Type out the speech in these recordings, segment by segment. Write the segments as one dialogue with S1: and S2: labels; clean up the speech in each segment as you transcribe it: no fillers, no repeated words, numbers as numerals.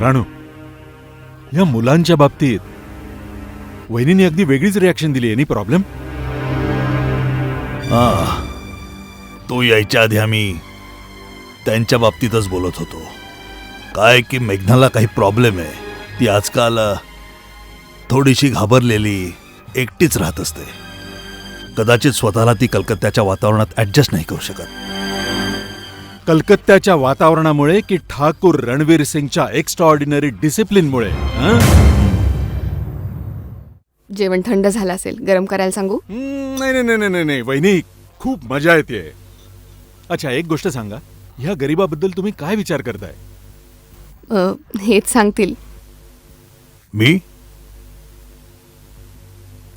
S1: राणू, या मुलांच्या बाबतीत वहिनीने अगदी वेगळीच रिॲक्शन दिली. Any problem?
S2: तू यायच्या आधी आम्ही त्यांच्या बाबतीतच बोलत होतो. काय की मेघनाला काही प्रॉब्लेम आहे. ती आजकाल थोडीशी घाबरलेली, एकटीच राहत असते. कदाचित स्वतःला ती कलकत्त्याच्या वातावरणात ॲडजस्ट नाही करू शकत.
S1: कलकत्त्याच्या वातावरणामुळे की ठाकूर रणवीर सिंगच्या एक्स्ट्राऑर्डिनरी डिसिप्लिनमुळे?
S3: जेवण थंड झालं असेल, गरम करायला सांगू?
S1: नाही नाही नाही नाही नाही वहिनी, खूप मजा येते. अच्छा, एक गोष्ट सांगा, ह्या गरीबाबद्दल तुम्ही काय विचार करताय?
S3: हेच सांगतील.
S2: मी?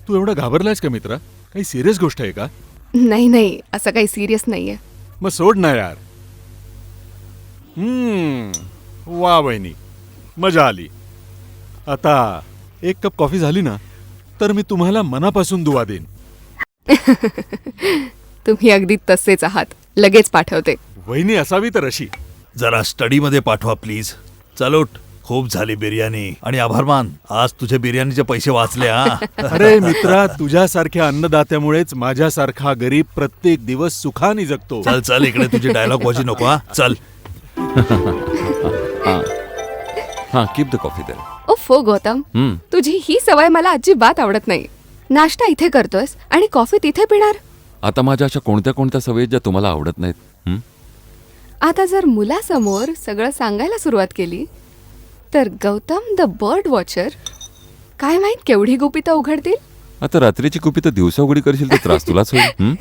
S1: तू एवढा घाबरलायस का मित्रा? काही सिरियस गोष्ट आहे का?
S3: नाही नाही, असं काही सिरियस नाहीये.
S1: मग सोड ना यार. वा वहिनी, मजा आली. आता एक कप कॉफी झाली ना, तर मी तुम्हाला मनापासून दुवा देईन.
S3: तुम्ही अगदी तसेच आहात. लगेच पाठवते.
S1: वहिनी असावी तर अशी.
S2: जरा स्टडीमध्ये पाठवा प्लीज. चलोट, खूप झाली बिर्याणी. आणि आभार मान, आज तुझे बिर्याणीचे पैसे वाचले.
S1: अरे मित्रा, तुझ्यासारख्या अन्नदात्यामुळेच माझ्यासारखा गरीब प्रत्येक दिवस सुखाने जगतो.
S2: चल चल, इकडे तुझी डायलॉग बाजी नको. चल.
S4: हां, कीप द कॉफी देर.
S3: ओफो गौतम, तुझी ही सवय मला अजिबात आवडत नाही. नाश्ता इथे करतोयस आणि कॉफी तिथे पिणार.
S4: आता माझ्या अशा कोणत्या कोणत्या सवयी ज्या तुम्हाला आवडत नाहीत?
S3: आता जर मुलासमोर सगळं सांगायला सुरुवात केली तर गौतम द बर्ड वॉचर काय माहित केवढी गुपितं उघडतील.
S4: आता रात्रीची कुपी तर दिवसा उघडी करशील तर त्रास तुलाच होईल.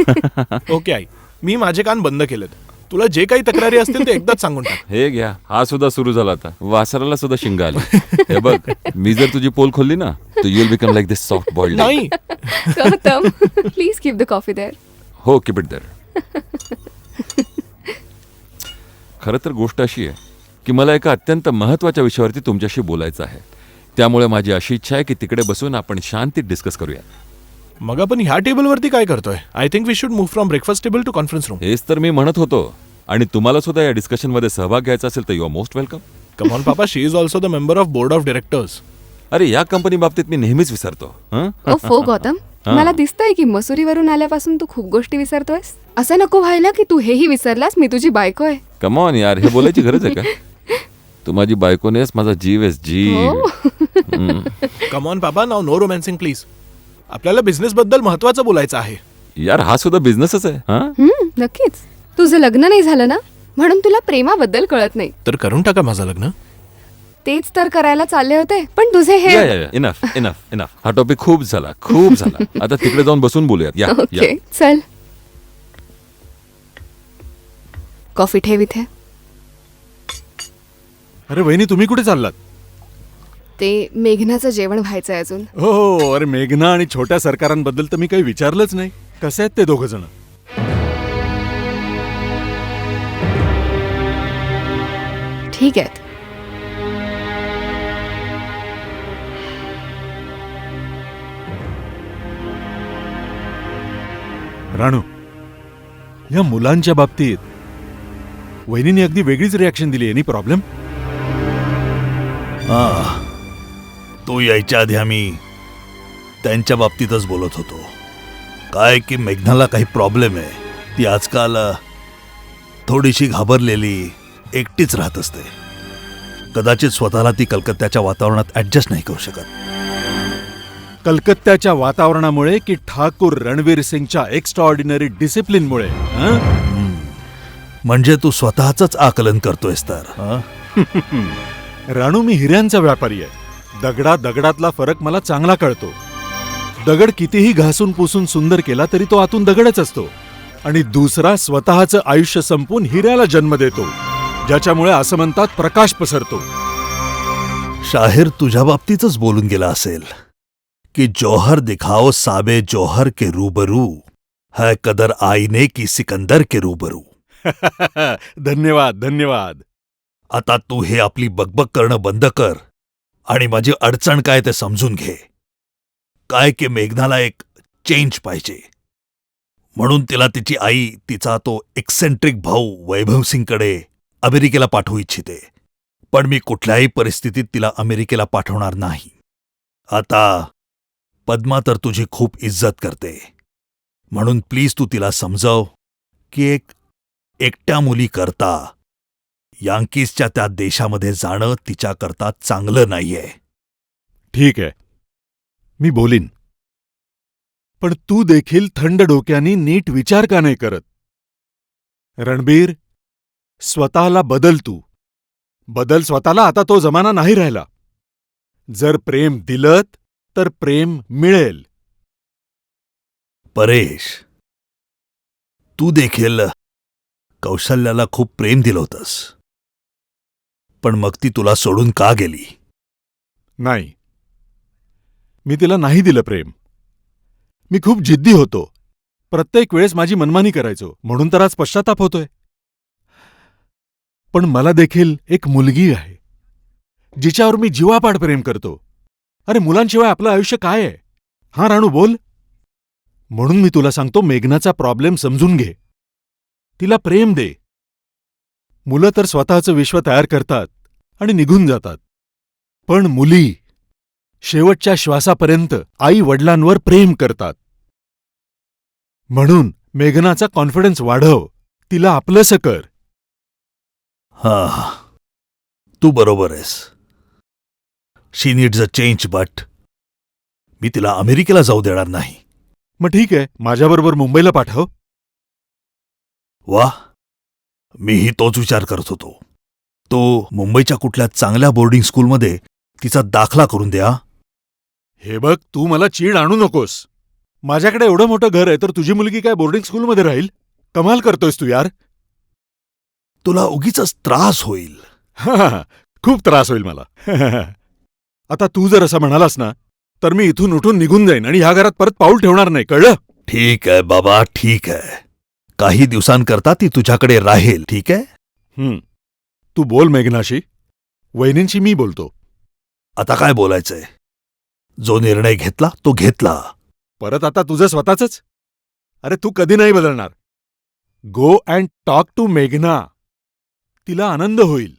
S5: ओके आई, मी माझे कान बंद केलेत. तुला जे काही तक्रारी असतील ते एकदाच सांगून टाक.
S4: हे घ्या, हा सुद्धा सुरू झाला. आता वासराला सुद्धा शिंग आली. हे बघ, मी जर तुझी पोल खोलली ना, तर you will become like this soft boiled.
S5: नाही,
S3: Gautam, please keep the coffee there.
S4: हो, कीप इट देअर. खरं तर गोष्ट अशी आहे की मला एका अत्यंत महत्त्वाच्या विषयावरती तुमच्याशी बोलायचं आहे. त्यामुळे माझी अशी इच्छा आहे की तिकडे बसून आपण शांतीत डिस्कस करूया.
S5: मग आपण ह्या टेबलवरती काय करतोय? I think we should move from breakfast table to conference room.
S4: हेच तर मी म्हणत होतो. आणि तुम्हाला सुद्धा या डिस्कशनमध्ये सहभाग घ्यायचा असेल तर you are most welcome.
S5: Come on papa, she is also the member of board of directors.
S4: अरे, या कंपनी बाबतीत मी नेहमीच विसरतो.
S3: ओफो गौतम, मला दिसतंय की मसुरीवरून आल्यापासून तू खूप गोष्टी विसरतोयस. असं नको व्हायला की तू हेही विसरलास मी तुझी बायको आहे.
S4: कम ऑन यार, हे बोलायची गरज आहे का? तू माझी बायको नाहीस, माझा जीव आहेस, जीव.
S5: Come on papa, now no romancing please. आपल्याला बिझनेस बद्दल महत्वाचं बोलायचं आहे.
S4: यार, हा सुद्धा बिझनेसच आहे.
S3: नक्कीच. तुझं लग्न नाही झालं ना, म्हणून तुला प्रेमाबद्दल कळत नाही.
S5: तर करून टाका माझं लग्न.
S3: तेच तर करायला चालले होते, पण तुझे हे.
S4: Enough enough enough. हा टॉपिक खूप झाला, खूप झाला. आता तिकडे जाऊन बसून बोलूयात. या या.
S3: ओके, चल. कॉफी ठेव इथे.
S1: अरे वहिनी, तुम्ही कुठे चाललात?
S3: ते मेघनाचं जेवण व्हायचंय अजून.
S1: हो, अरे मेघना आणि छोट्या सरकारांबद्दल तर मी काही विचारलंच नाही. कसे आहेत ते दोघ जण?
S3: ठीक आहेत.
S1: राणू, या मुलांच्या बाबतीत वहिनीने अगदी वेगळीच रिॲक्शन दिली. Any problem?
S2: तू यायच्या आधी आम्ही त्यांच्या बाबतीतच बोलत होतो. काय की मेघनाला काही प्रॉब्लेम आहे. ती आजकाल थोडीशी घाबरलेली, एकटीच राहत असते. कदाचित स्वतःला ती कलकत्त्याच्या वातावरणात ॲडजस्ट नाही करू शकत.
S1: कलकत्त्याच्या वातावरणामुळे की ठाकूर रणवीर सिंगच्या एक्स्ट्राऑर्डिनरी डिसिप्लिनमुळे?
S2: म्हणजे तू स्वतःच आकलन करतोयस तर?
S1: राणू, मी हिऱ्यांचा व्यापारी आहे. दगडातला फरक मला चांगला कळतो. दगड कितीही घासून पुसून सुंदर केला तरी तो आतून दगडच असतो. आणि दुसरा स्वतःचं आयुष्य संपून हिऱ्याला जन्म देतो, ज्याच्यामुळे असं म्हणतात प्रकाश पसरतो.
S2: शाहीर तुझ्या बाबतीतच बोलून गेला असेल की जौहर दिखाओ साबे जौहर के रूबरू है कदर आईने की सिकंदर के रूबरू.
S1: धन्यवाद धन्यवाद.
S2: आता तू हे आपली बकबक करणं बंद कर आणि माझी अडचण काय ते समजून घे. काय की मेघनाला एक चेंज पाहिजे, म्हणून तिला तिची आई तिचा तो एक्सेंट्रिक भाऊ वैभव सिंगकडे अमेरिकेला पाठवू इच्छिते. पण मी कुठल्याही परिस्थितीत तिला अमेरिकेला पाठवणार नाही. आता पद्मा तर तुझी खूप इज्जत करते, म्हणून प्लीज तू तिला समजव की एकट्या मुली करता यांकीजच्या त्या देशामध्ये जाणं तिच्याकरता चांगलं नाहीये.
S1: ठीक आहे, मी बोलीन. पण तू देखील थंड डोक्याने नीट विचार का नाही करत? रणबीर, स्वतःला बदल तू. बदल स्वतःला, आता तो जमाना नाही राहिला. जर प्रेम दिलत तर प्रेम मिळेल.
S2: परेश, तू देखील कौशल्याला खूप प्रेम दिलं होतंस, पण मग ती तुला सोडून का गेली?
S1: नाही, मी तिला नाही दिलं प्रेम. मी खूप जिद्दी होतो. प्रत्येक वेळेस माझी मनमानी करायचो, म्हणून तर आज पश्चाताप होतोय. पण मला देखील एक मुलगी आहे, जिच्यावर मी जीवापाड प्रेम करतो. अरे, मुलांशिवाय आपलं आयुष्य काय आहे? हा राणू, बोल. म्हणून मी तुला सांगतो, मेघनाचा प्रॉब्लेम समजून घे. तिला प्रेम दे. मुलं तर स्वतःचं विश्व तयार करतात आणि निघून जातात, पण मुली शेवटच्या श्वासापर्यंत आई वडिलांवर प्रेम करतात. म्हणून मेघनाचा कॉन्फिडन्स वाढव, तिला आपलंसं कर.
S2: हा, तू बरोबर आहेस. शी नीड्स अ चेंज, बट मी तिला अमेरिकेला जाऊ देणार नाही.
S1: मग ठीक आहे, माझ्याबरोबर मुंबईला पाठव.
S2: वा, मीही तोच विचार करत होतो. तो मुंबईच्या कुठल्या चांगल्या बोर्डिंग स्कूलमध्ये तिचा दाखला करून द्या.
S1: हे बघ, तू मला चीड आणू नकोस. माझ्याकडे एवढं मोठं घर आहे, तर तुझी मुलगी काय बोर्डिंग स्कूलमध्ये राहील? कमाल करतोयस तू यार.
S2: तुला उगीचच त्रास होईल.
S1: खूप त्रास होईल मला. आता तू जर असं म्हणालास ना, तर मी इथून उठून निघून जाईन आणि ह्या घरात परत पाऊल ठेवणार नाही, कळलं?
S2: ठीक आहे बाबा, ठीक आहे. काही दिवसांकरता ती तुझ्याकडे राहील, ठीक आहे?
S1: तू बोल मेघनाशी. वहिनींशी मी बोलतो.
S2: आता काय बोलायचंय? जो निर्णय घेतला तो घेतला.
S1: परत आता तुझं स्वतःच? अरे, तू कधी नाही बदलणार. गो अँड टॉक टू मेघना. तिला आनंद होईल.